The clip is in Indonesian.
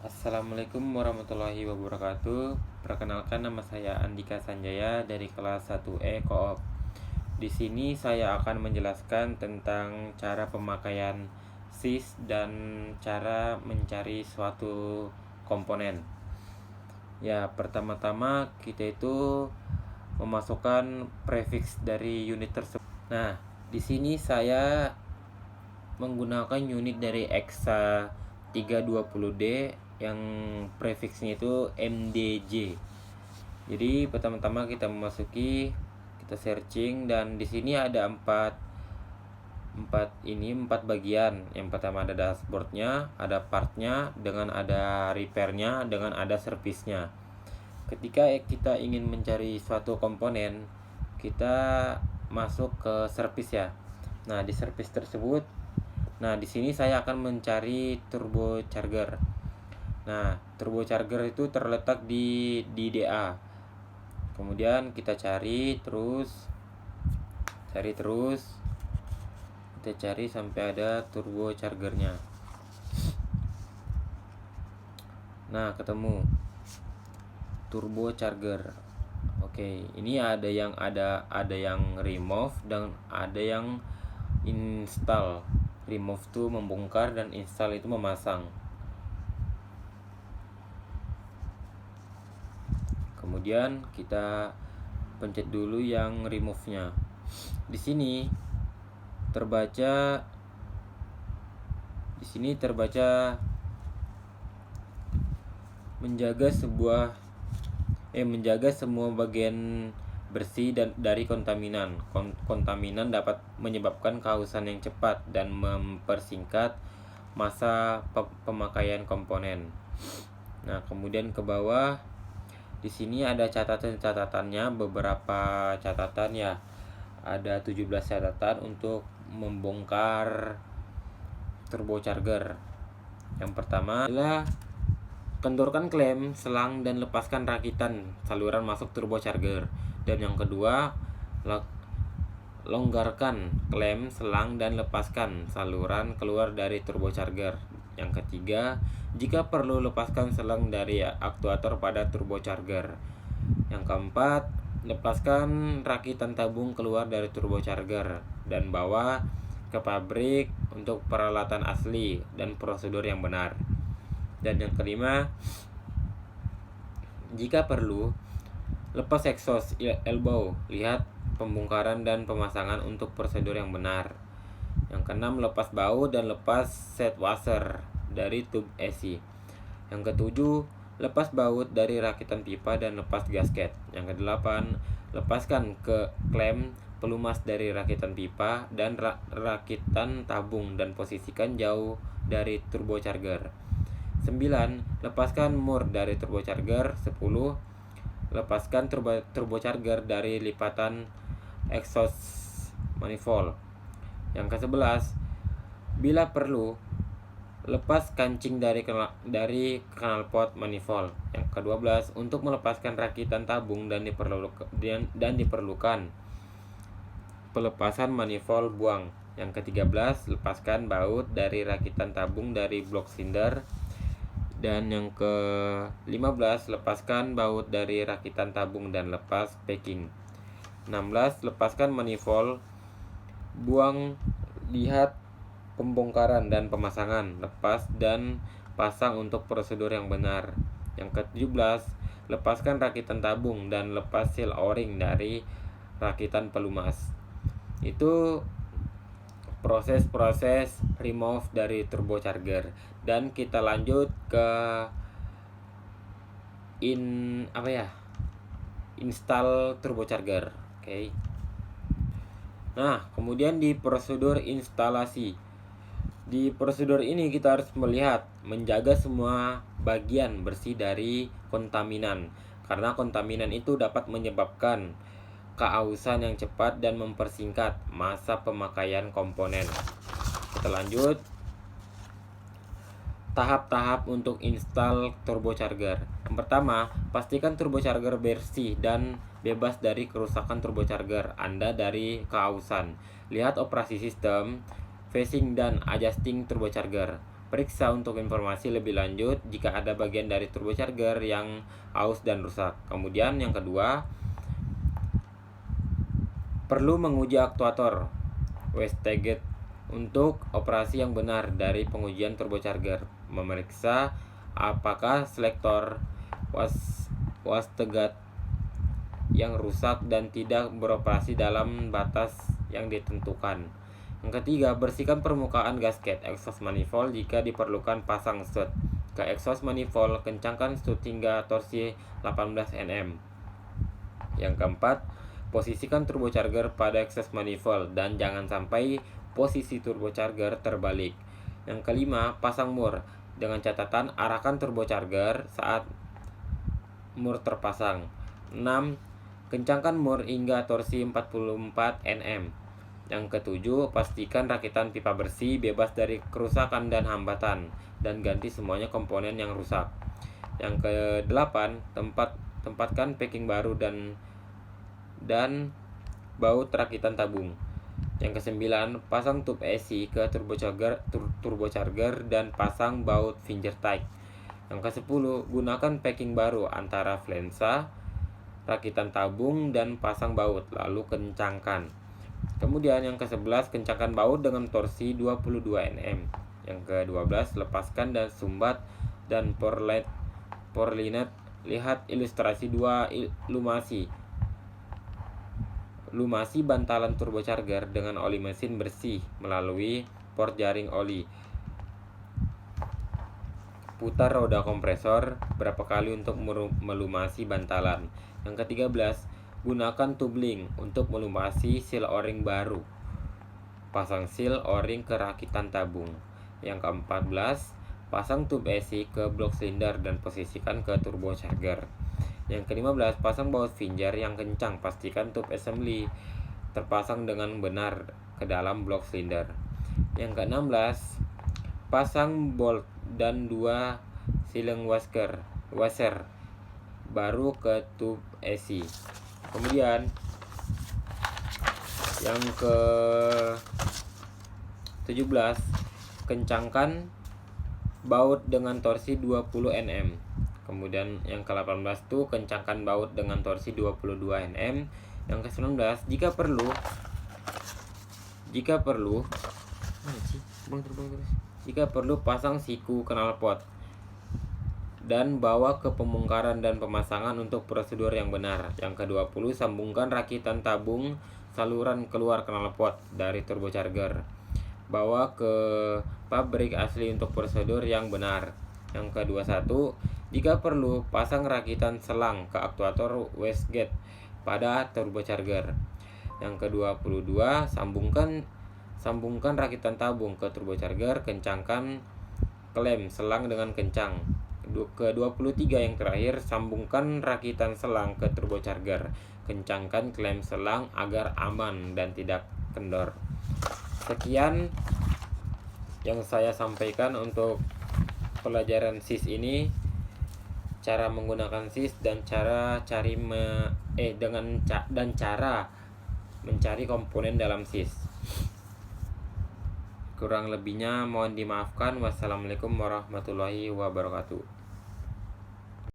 Assalamualaikum warahmatullahi wabarakatuh. Perkenalkan, nama saya Andika Sanjaya dari kelas 1E Koop. Di sini saya akan menjelaskan tentang cara pemakaian sys dan cara mencari suatu komponen. Ya, pertama-tama kita itu memasukkan prefix dari unit tersebut. Nah, di sini saya menggunakan unit dari Exa 320D yang prefixnya itu MDJ. Jadi pertama-tama kita kita searching, dan di sini ada empat bagian. Yang pertama ada dashboardnya, ada partnya, dengan ada repairnya, dengan ada service-nya. Ketika kita ingin mencari suatu komponen, kita masuk ke service ya. Nah, di service tersebut, di sini saya akan mencari turbocharger. Nah, turbocharger itu terletak di DA. Kemudian kita cari terus, kita cari sampai ada turbochargernya. Nah, ketemu turbocharger. Oke, ini ada yang remove dan ada yang install. Remove itu membongkar dan install itu memasang. Kemudian kita pencet dulu yang remove-nya. Di sini terbaca menjaga semua bagian bersih dan dari kontaminan. Kontaminan dapat menyebabkan kehausan yang cepat dan mempersingkat masa pemakaian komponen. Nah, kemudian ke bawah di sini ada catatan-catatannya, beberapa catatan ya. Ada 17 catatan untuk membongkar turbocharger. Yang pertama adalah kendorkan klem, selang, dan lepaskan rakitan saluran masuk turbocharger. Dan yang kedua, longgarkan klem, selang, dan lepaskan saluran keluar dari turbocharger. Yang ketiga, jika perlu lepaskan selang dari aktuator pada turbocharger. Yang keempat, lepaskan rakitan tabung keluar dari turbocharger dan bawa ke pabrik untuk peralatan asli dan prosedur yang benar. Dan yang kelima, jika perlu, lepas exhaust elbow, lihat pembongkaran dan pemasangan untuk prosedur yang benar. Yang keenam, lepas baut dan lepas set washer dari tube AC. Yang ketujuh, lepas baut dari rakitan pipa dan lepas gasket. Yang kedelapan, lepaskan ke klem pelumas dari rakitan pipa dan rakitan tabung dan posisikan jauh dari turbocharger. 9. Lepaskan mur dari turbocharger. 10. Lepaskan turbocharger dari lipatan exhaust manifold. Yang ke-11, bila perlu, lepas kancing dari knalpot manifold. Yang ke-12, untuk melepaskan rakitan tabung dan diperlukan pelepasan manifold buang. Yang ke-13, lepaskan baut dari rakitan tabung dari blok silinder. Dan yang ke-15, lepaskan baut dari rakitan tabung dan lepas packing. 16, lepaskan manifold buang, lihat pembongkaran dan pemasangan, lepas dan pasang untuk prosedur yang benar. Yang ke-17, lepaskan rakitan tabung dan lepas seal o-ring dari rakitan pelumas. Itu proses remove dari turbocharger. Dan kita lanjut ke install turbocharger. Oke. Nah, kemudian di prosedur instalasi. Di prosedur ini kita harus menjaga semua bagian bersih dari kontaminan, karena kontaminan itu dapat menyebabkan keausan yang cepat dan mempersingkat masa pemakaian komponen. Kita lanjut. Tahap-tahap untuk install turbocharger. Yang pertama, pastikan turbocharger bersih dan bebas dari kerusakan turbocharger Anda dari keausan. Lihat operasi sistem, phasing, dan adjusting turbocharger. Periksa untuk informasi lebih lanjut jika ada bagian dari turbocharger yang aus dan rusak. Kemudian yang kedua, perlu menguji aktuator wastegate untuk operasi yang benar dari pengujian turbocharger. Memeriksa apakah selektor wastegate yang rusak dan tidak beroperasi dalam batas yang ditentukan. Yang ketiga, bersihkan permukaan gasket exhaust manifold jika diperlukan, pasang stud ke exhaust manifold, kencangkan stud hingga torsi 18 Nm. Yang keempat, posisikan turbocharger pada exhaust manifold dan jangan sampai posisi turbocharger terbalik. Yang kelima, pasang mur dengan catatan arahkan turbocharger saat mur terpasang. 6. Kencangkan mur hingga torsi 44 Nm. Yang ketujuh, pastikan rakitan pipa bersih, bebas dari kerusakan dan hambatan, dan ganti semuanya komponen yang rusak. Yang kedelapan, tempatkan packing baru dan baut rakitan tabung. Yang kesembilan, pasang tube AC ke turbocharger dan pasang baut finger tight. Yang kesepuluh, gunakan packing baru antara flansa, rakitan tabung, dan pasang baut, lalu kencangkan. Kemudian yang ke-11, kencangkan baut dengan torsi 22 Nm. Yang ke-12, lepaskan dan sumbat dan porlinet. Lihat ilustrasi 2 lumasi bantalan turbocharger dengan oli mesin bersih melalui port jaring oli. Putar roda kompresor berapa kali untuk melumasi bantalan. Yang ke-13, gunakan tubling untuk melumasi seal o-ring baru. Pasang seal o-ring ke rakitan tabung. Yang ke-14, pasang tube AC ke blok silinder dan posisikan ke turbocharger. Yang ke-15, pasang baut finger yang kencang. Pastikan tube assembly terpasang dengan benar ke dalam blok silinder. Yang ke-16, pasang bolt dan 2 siling washer baru ke tube AC. Kemudian yang ke-17, kencangkan baut dengan torsi 20 Nm. Kemudian yang ke-18 tuh kencangkan baut dengan torsi 22 Nm. Yang ke-19, jika perlu pasang siku knalpot dan bawa ke pembongkaran dan pemasangan untuk prosedur yang benar. Yang ke-20, sambungkan rakitan tabung saluran keluar knalpot dari turbocharger. Bawa ke pabrik asli untuk prosedur yang benar. Yang ke-21, jika perlu, pasang rakitan selang ke aktuator wastegate pada turbocharger. Yang ke-22, sambungkan rakitan tabung ke turbocharger, kencangkan klem selang dengan kencang. Ke-23 yang terakhir, sambungkan rakitan selang ke turbocharger, kencangkan klem selang agar aman dan tidak kendor. Sekian yang saya sampaikan untuk pelajaran SIS ini, cara menggunakan SIS dan cara mencari komponen dalam SIS. Kurang lebihnya mohon dimaafkan. Wassalamualaikum warahmatullahi wabarakatuh.